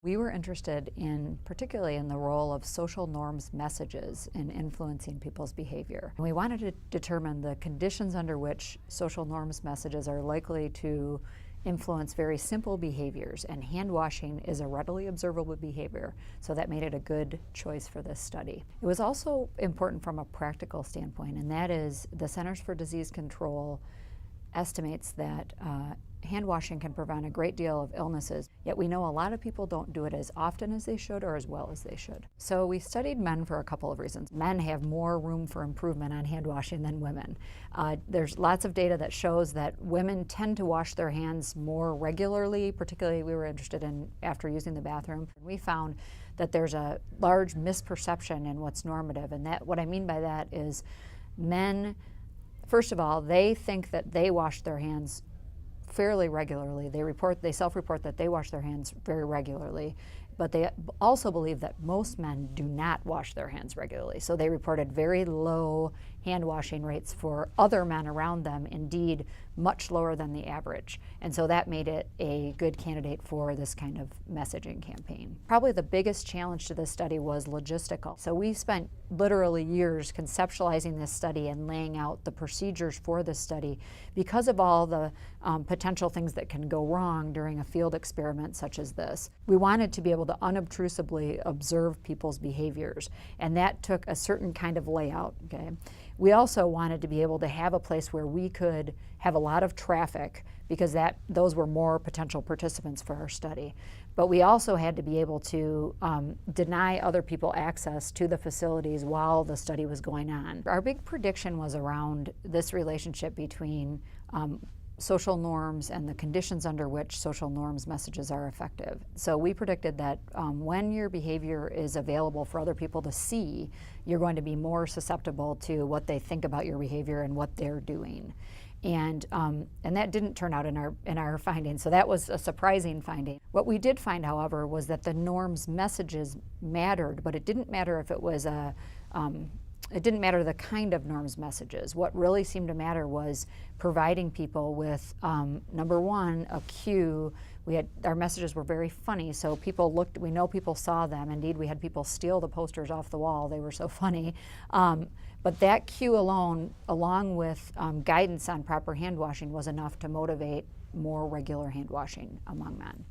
We were interested particularly in the role of social norms messages in influencing people's behavior. We wanted to determine the conditions under which social norms messages are likely to influence very simple behaviors, and hand washing is a readily observable behavior, so that made it a good choice for this study. It was also important from a practical standpoint, and that is the Centers for Disease Control estimates that hand washing can prevent a great deal of illnesses, yet we know a lot of people don't do it as often as they should or as well as they should. So we studied men for a couple of reasons. Men have more room for improvement on hand washing than women. There's lots of data that shows that women tend to wash their hands more regularly, particularly we were interested in after using the bathroom. We found that there's a large misperception in what's normative, and that what I mean by that is men, first of all, they think that they wash their hands fairly regularly. They self-report that they wash their hands very regularly, but they also believe that most men do not wash their hands regularly. So they reported very low hand washing rates for other men around them, indeed much lower than the average. And so that made it a good candidate for this kind of messaging campaign. Probably the biggest challenge to this study was logistical. So we spent literally years conceptualizing this study and laying out the procedures for this study because of all the potential things that can go wrong during a field experiment such as this. We wanted to be able to unobtrusively observe people's behaviors, and that took a certain kind of layout. Okay? We also wanted to be able to have a place where we could have a lot of traffic, because those were more potential participants for our study. But we also had to be able to deny other people access to the facilities while the study was going on. Our big prediction was around this relationship between social norms and the conditions under which social norms messages are effective. So we predicted that when your behavior is available for other people to see, you're going to be more susceptible to what they think about your behavior and what they're doing. And that didn't turn out in our findings, so that was a surprising finding. What we did find, however, was that the norms messages mattered, but it didn't matter if it was it didn't matter the kind of norms messages. What really seemed to matter was providing people with, number one, a cue. Our messages were very funny, so people looked, we know people saw them. Indeed, we had people steal the posters off the wall. They were so funny. But that cue alone, along with guidance on proper hand washing, was enough to motivate more regular hand washing among men.